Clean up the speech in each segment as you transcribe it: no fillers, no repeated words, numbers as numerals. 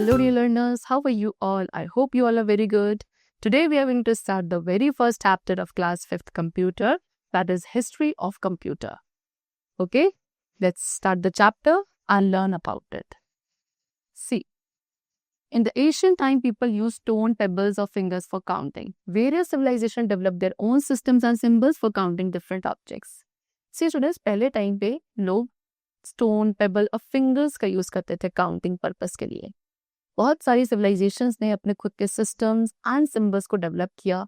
Hello dear learners, how are you all? I hope you all are very good. Today we are going to start the very first chapter of class 5th computer, that is history of computer. Okay, let's start the chapter and learn about it. See, in the ancient time people used stone, pebbles or fingers for counting. Various civilizations developed their own systems and symbols for counting different objects. See students, पहले time पे लोग stone, payable और fingers का use करते थे counting purpose के लिए. बहुत सारी सिविलाइजेशंस ने अपने खुद के सिस्टम्स एंड सिंबल्स को डेवलप किया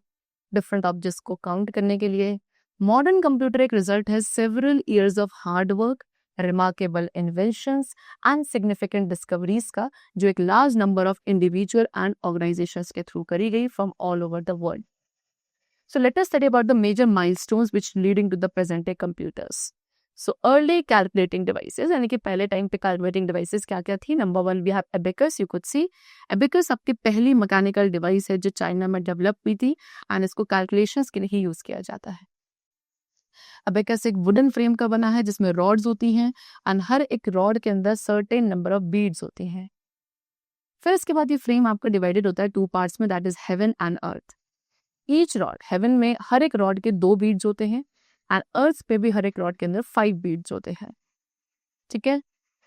डिफरेंट ऑब्जेक्ट्स को काउंट करने के लिए. मॉडर्न कंप्यूटर एक रिजल्ट है several years of hard work, remarkable inventions and significant discoveries का, जो एक large number of individual and organisations के थ्रू करी गई from all over the world. So let us study about the major milestones which leading to the present day computers. So early calculating devices, यानी कि पहले time पे calculating devices क्या क्या थी. Number 1 we have abacus. You could see abacus आपकी पहली mechanical device है जो चाइना में डेवलप हुई थी एंड इसको कैलकुलेशंस के लिए यूज किया जाता है. abacus एक वुडन फ्रेम का बना है जिसमें रॉड्स होती हैं एंड हर एक रॉड के अंदर सर्टेन नंबर ऑफ बीड्स होते हैं. फिर इसके बाद ये फ्रेम आपका डिवाइडेड होता है 2 पार्ट्स में, that is heaven and earth. Each rod, heaven में हर एक रॉड के 2 बीड्स होते हैं एंड अर्थ पे भी हर एक रॉड के अंदर 5 बीड्स होते हैं. ठीक है,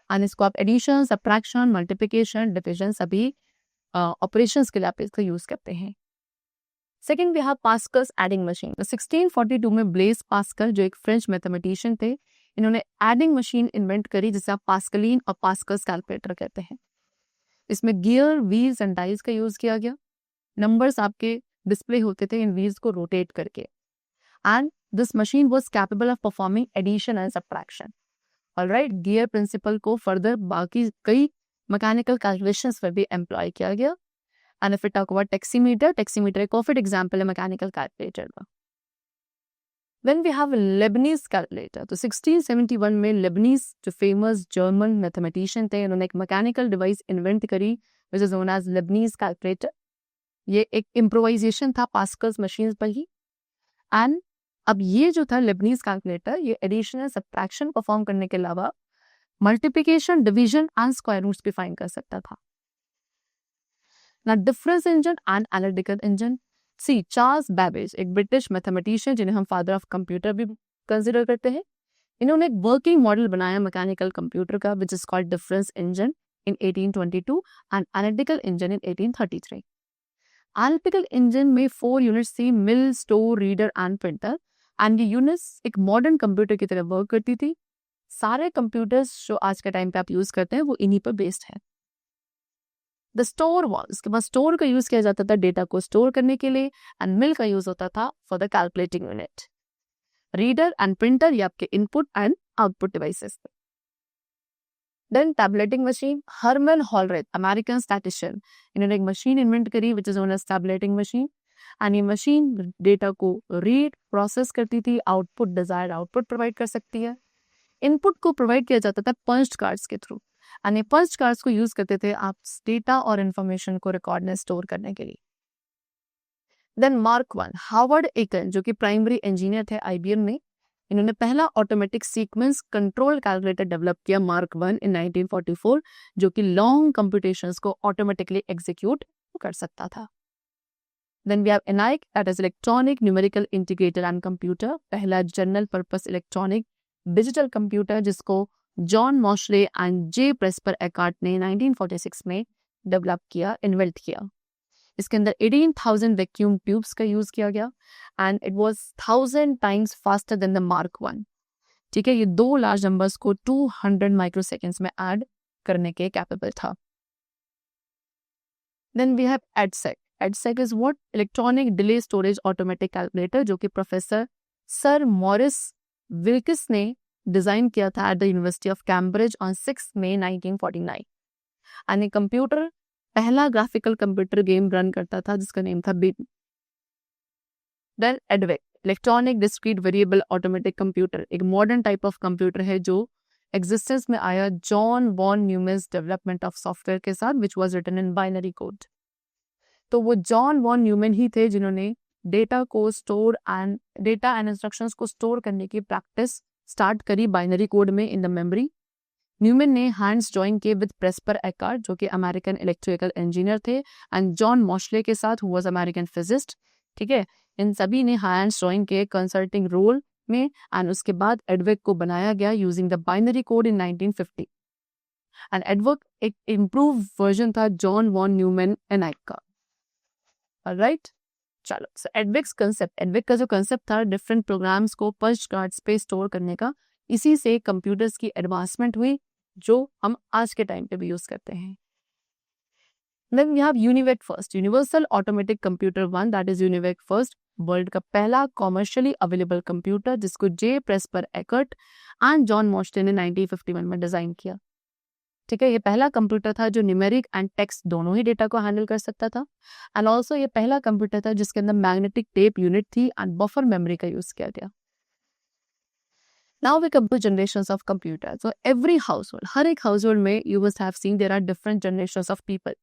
एंड इसको आप एडिशन, सबट्रैक्शन, मल्टीप्लिकेशन, डिविजन सभी ऑपरेशंस के लिए आप इसका यूज करते हैं. Second we have Pascal's adding machine. तो 1642 में ब्लेज पास्कल जो एक फ्रेंच मैथमेटिशियन थे, इन्होंने एडिंग मशीन इन्वेंट करी जिसे आप पास्कलिन और पास्कल्स कैलकुलेटर कहते हैं. इसमें गियर, व्हील्स एंड डाइज का यूज किया गया. नंबर्स आपके डिस्प्ले होते थे इन व्हील्स को रोटेट करके and this machine was capable of performing addition and subtraction. Alright, gear principle को फर्दर बाकी कई मैकेनिकल कैलकुलेशंस पर भी एम्प्लॉय किया गया. And if we talk about taximeter, taximeter एक परफेक्ट एग्जांपल है मैकेनिकल कैलकुलेटर का. Then we have Leibniz calculator. तो 1671 में लेबनीज जो फेमस जर्मन मैथमेटिशियन थे, उन्होंने एक मैकेनिकल डिवाइस इन्वेंट करी which is known as Leibniz calculator. ये एक इम्प्रोवाइजेशन था पास्कल्स मशीन पर ही. एंड अब ये जो था लेबनीज कैलकुलेटर, ये एडिशन एंड सबट्रैक्शन परफॉर्म करने के अलावा multiplication, division and square roots भी फाइंड कर सकता था. ना difference engine and analytical engine. See, Charles Babbage एक ब्रिटिश मैथमेटिशियन जिन्हें हम फादर ऑफ कंप्यूटर भी कंसिडर करते हैं, इन्होंने एक वर्किंग मॉडल बनाया मैकेनिकल कंप्यूटर का which is called difference engine in 1822 and analytical engine in 1833. Analytical engine में 4 यूनिट्स थी, mill, store, reader and printer. And ये यूनिट्स एक मॉडर्न कंप्यूटर की तरह वर्क करती थी. सारे कंप्यूटर्स जो आज के टाइम पे आप यूज करते हैं वो इन्हीं पर बेस्ड है. द स्टोर वॉल, इसके बाद स्टोर का यूज किया जाता था डेटा को स्टोर करने के लिए एंड मिल का यूज होता था for the calculating unit. Reader and printer ये आपके input and output devices. Then tabulating machine. Herman Hollerith American statistician, इन्होंने एक मशीन इन्वेंट करी which is known as tabulating machine. And ये मशीन डेटा को रीड, प्रोसेस करती थी, output, desired output provide कर सकती है. इनपुट को प्रोवाइड किया जाता था पंच्ड कार्ड्स के थ्रू एंड ये पंच्ड कार्ड्स को यूज करते थे आप डेटा और इंफॉर्मेशन को रिकॉर्ड में स्टोर करने के लिए. देन मार्क 1, हार्वर्ड एकन जो कि प्राइमरी इंजीनियर थे आईबीएम में, इन्होंने पहला automatic sequence control calculator develop किया मार्क 1 इन 1944, जो कि लॉन्ग कंप्यूटेशंस को ऑटोमेटिकली एग्जीक्यूट कर सकता था. Then we have ENIAC, that is electronic numerical integrator and computer, पहला general purpose electronic digital computer जिसको John Mauchly and J Presper Eckert ने 1946 में डेवलप किया, इन्वेंट किया. इसके अंदर 18,000 वैक्यूम ट्यूब्स का यूज किया गया and it was 1000 times faster than the mark 1. ठीक है, ये 2 लार्ज नंबर्स को 200 माइक्रोसेकेंड्स में ऐड करने के कैपेबल था. Then we have EDSEC. EDSEC is what? Electronic delay storage automatic calculator, जो कि प्रोफेसर सर मॉरिस विल्किस ने डिजाइन किया था at the university of Cambridge on 6 May 1949. And ये कंप्यूटर पहला ग्राफिकल कंप्यूटर गेम रन करता था जिसका नेम था बीट. देन EDVEC, electronic discrete variable automatic computer, एक मॉडर्न टाइप ऑफ कंप्यूटर है जो एग्जिस्टेंस में आया John von Neumann's development of software के साथ which was written in binary code. तो वो जॉन वॉन न्यूमैन ही थे जिन्होंने डेटा को स्टोर एंड इंस्ट्रक्शंस को स्टोर करने की प्रैक्टिस स्टार्ट करी बाइनरी कोड में इन द मेमोरी. न्यूमैन ने हैंड्स जॉइन किए विद प्रेस्पर एकार्ट जो कि अमेरिकन इलेक्ट्रिकल इंजीनियर थे, एंड जॉन मॉशले के साथ, हु वाज अमेरिकन फिजिस्ट। ठीक है, इन सभी ने हैंड्स जॉइन किए कंसल्टिंग रोल में, एंड उसके बाद एडवर्क को बनाया गया using the binary code in 1950, and एडवर्क एक इम्प्रूव वर्जन था जॉन वॉन न्यूमैन एनाइक का। ऑलराइट, चलो, सो एडवर्क का जो कंसेप्ट था डिफरेंट प्रोग्राम्स को पंच कार्ड्स पे स्टोर करने का, इसी से कंप्यूटर्स की एडवांसमेंट हुई जो हम आज के टाइम पे भी यूज करते हैं। Then we have UNIVAC first, universal automatic computer 1, that is UNIVAC first, world का पहला कॉमर्शियली अवेलेबल कंप्यूटर जिसको जे प्रेस्पर एकर्ट एंड जॉन मॉशले ने 1951 में डिजाइन किया। ठीक है, ये पहला कंप्यूटर था जो न्यूमेरिक एंड टेक्स्ट दोनों ही डेटा को हैंडल कर सकता था, एंड ऑल्सो ये पहला कंप्यूटर था जिसके अंदर मैग्नेटिक टेप यूनिट थी एंड बफर मेमोरी का यूज किया गया। Now we come to generations of computers. So every household, हर एक household में you must have seen there are different generations of people.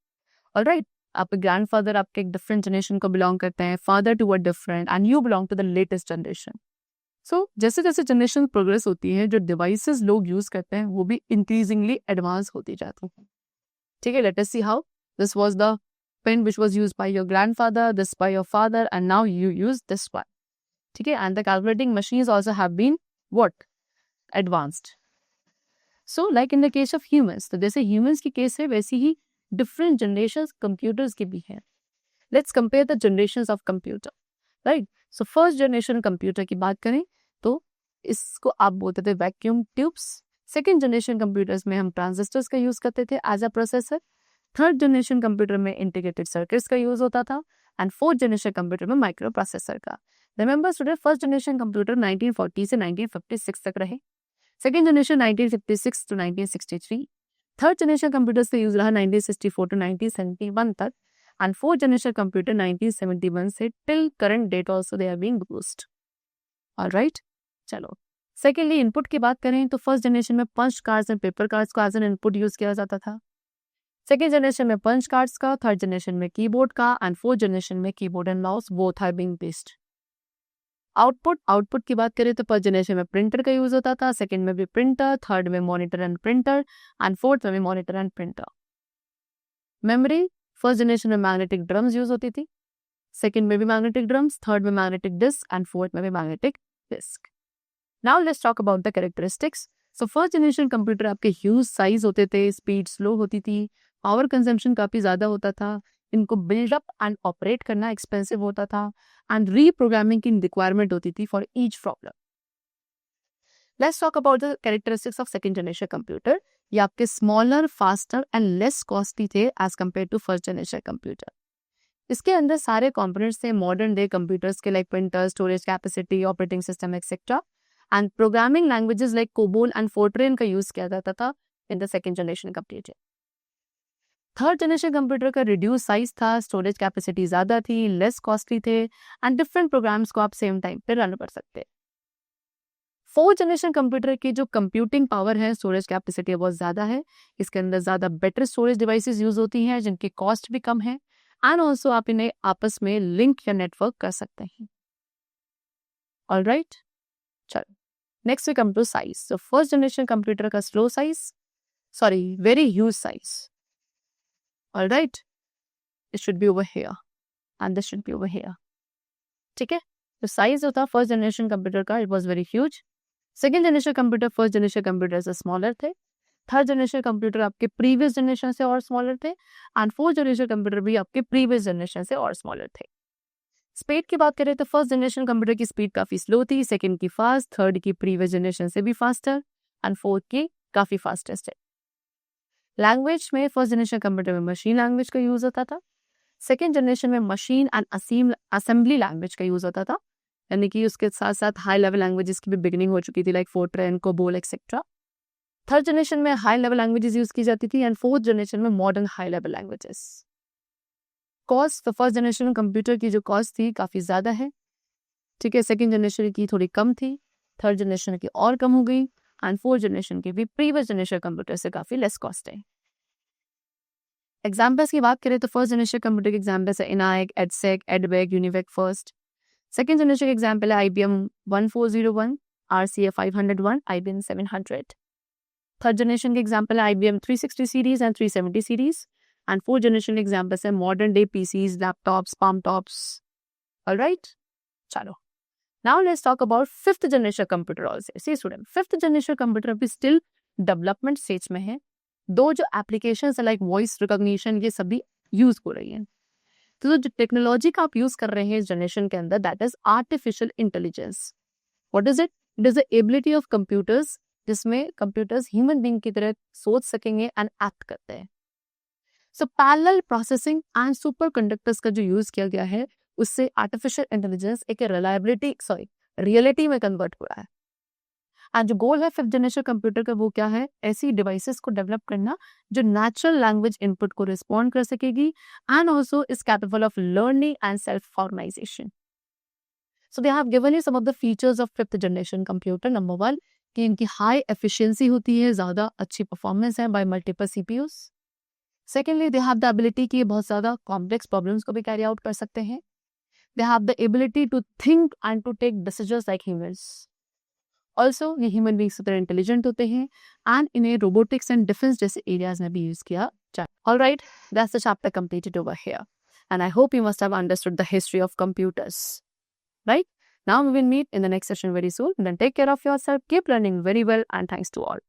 Alright, आपके grandfather आपके एक different generation को belong करते हैं, father to a different, and you belong to the latest generation. So जैसे जैसे generation progress होती है, जो devices लोग use करते हैं वो भी increasingly advanced होती जाती हैं। ठीक है, let us see how. This was the pen which was used by your grandfather, this by your father, and now you use this one. ठीक है, and the calculating machines also have been what? Advanced. So like in the case of humans, तो जैसे humans की case है वैसे ही different generations computers के भी हैं। Let's compare the generations of computer, right? So first generation computer की बात करें तो इसको आप बोलते थे vacuum tubes। Second generation computers में हम transistors का यूज करते थे as a processor। Third generation computer में integrated circuits का यूज होता था, and fourth generation computer में microprocessor का। Remember student, first generation computer 1940 से 1956 तक रहे, second generation 1956 to 1963, third generation computers का यूज रहा 1964 to 1971 तक, एंड फोर्थ जनरेशन कंप्यूटर 1971 से till current date also they are being used. Alright, चलो सेकेंडली इनपुट की बात करें तो फर्स्ट जनरेशन में punch cards and paper cards को एज एन इनपुट यूज किया जाता था, सेकेंड जनरेशन में पंच कार्ड्स का, थर्ड जनरेशन में कीबोर्ड का, एंड फोर्थ जनरेशन में keyboard and mouse both are being based. Output की बात करें तो फर्स्ट जनरेशन में प्रिंटर का यूज होता था, सेकंड में भी प्रिंटर, थर्ड में monitor and printer, and fourth में भी monitor and printer. Memory, first generation में मैग्नेटिक ड्रम्स यूज होती थी, सेकंड में भी मैग्नेटिक ड्रम्स, थर्ड में मैग्नेटिक डिस्क, एंड फोर्थ में भी magnetic disk. Now let's talk about the characteristics. So first generation computer आपके ह्यूज साइज होते थे, स्पीड स्लो होती थी, पावर कंजम्पशन काफी ज्यादा होता था, इनको बिल्डअप एंड ऑपरेट करना एक्सपेंसिव होता था, एंड रीप्रोग्रामिंग की रिक्वायरमेंट होती थी for each problem. Let's talk about the characteristics of second generation computer. ये आपके smaller, faster and less costly थे as compare to first generation computer. इसके अंदर सारे कंपोनेंट्स थे मॉडर्न डे कंप्यूटर्स के, like printer, storage capacity, operating system etcetera, and programming languages like COBOL and FORTRAN का use किया जाता था in the second generation computer. Third generation computer का रिड्यूस साइज था, स्टोरेज कैपेसिटी ज्यादा थी, लेस कॉस्टली थे, एंड डिफरेंट प्रोग्राम्स को आप सेम टाइम पे रन कर सकते। फोर्थ जनरेशन कंप्यूटर की जो कंप्यूटिंग पावर है, स्टोरेज कैपेसिटी बहुत ज्यादा है, इसके अंदर ज्यादा बेटर स्टोरेज डिवाइसेस यूज होती हैं जिनकी कॉस्ट भी कम है, एंड ऑल्सो आप इन्हें आपस में लिंक या नेटवर्क कर सकते हैं। ऑलराइट, चलो next we come to size. So first generation computer का slow size, sorry very huge size. Alright, it should be over here and this should be over here. ठीक है, तो साइज जो था फर्स्ट जनरेशन कंप्यूटर का it was very huge. Second generation computer first generation computer से smaller थे, third generation computer आपके previous generation से और स्मॉलर थे, एंड फोर्थ जनरेशन कंप्यूटर भी आपके प्रीवियस जनरेशन से और स्मॉलर थे। स्पीड की बात करें तो फर्स्ट जनरेशन कंप्यूटर की स्पीड काफी स्लो थी, सेकंड की फास्ट, थर्ड की प्रीवियस जनरेशन से भी फास्टर, एंड फोर्थ की काफी फास्टेस्ट है। लैंग्वेज में फर्स्ट जनरेशन कंप्यूटर में मशीन लैंग्वेज का यूज होता था, सेकेंड जनरेशन में मशीन एंड असेंबली लैंग्वेज का यूज होता था, यानी कि उसके साथ साथ हाई लेवल लैंग्वेजेस की भी बिगिनिंग हो चुकी थी, like Fortran, COBOL etcetera. Third generation में हाई लेवल लैंग्वेजेस यूज की जाती थी, एंड फोर्थ जनरेशन में modern high level languages. Cost, तो फर्स्ट जनरेशन कंप्यूटर की जो कॉस्ट थी काफी ज्यादा है, ठीक है, सेकेंड जनरेशन की थोड़ी कम थी, थर्ड जनरेशन की और कम हो गई, एंड फोर्थ जनरेशन की भी प्रीवियस जनरेशन कंप्यूटर से काफी लेस कॉस्ट है। एग्जाम्पल्स की बात करें तो फर्स्ट जनरेशन कंप्यूटर के एग्जाम्पल्स है ENIAC, EDSAC, EDVAC, UNIVAC first. Second generation के एग्जाम्पल है IBM 1401, RCA 501, IBM 700। Third generation के एग्जाम्पल है IBM 360 series and 370 series and fourth generation के एग्जाम्पल्स है modern day PCs, laptops, palm tops. Alright? चलो. Now let's talk about fifth generation computer also. See student, fifth generation computer अभी still development stage में है. दो जो applications है like voice recognition ये सभी use हो रही हैं. तो जो टेक्नोलॉजी का आप यूज कर रहे हैं इस जनरेशन के अंदर that is artificial intelligence. What is it? It is the ability of computers जिसमें कंप्यूटर्स ह्यूमन बीइंग की तरह सोच सकेंगे एंड एक्ट करते हैं. So parallel processing and super conductors का जो यूज किया गया है उससे आर्टिफिशियल इंटेलिजेंस एक रियलिटी में कन्वर्ट हो रहा है. एंड जो गोल है फिफ्थ जनरेशन कंप्यूटर का वो क्या है? ऐसी डिवाइसेस को डेवलप करना जो नेचुरल लैंग्वेज इनपुट को रिस्पॉन्ड कर सकेगी and also is capable of learning and self organisation. So they have given you some of the features of fifth generation computer. Number 1 कि इनकी हाई एफिशिएंसी होती है, ज़्यादा अच्छी परफॉर्मेंस है bye multiple CPUs. Secondly they have the ability कि बहुत ज़्यादा कॉम्प्लेक्स प्रॉब्लम्स को भी कैरी आउट कर सकते हैं. They have the ability to think and to take decisions like humans. Also ये ह्यूमन बींग्स की तरह इंटेलिजेंट होते हैं एंड इन्हें रोबोटिक्स एंड डिफेंस जैसे एरियाज में भी यूज किया जाए. Alright, that's the chapter completed over here and I hope you must have understood the history of computers. Right, now we will meet in the next session very soon. Then take care of yourself, keep learning very well, and thanks to all.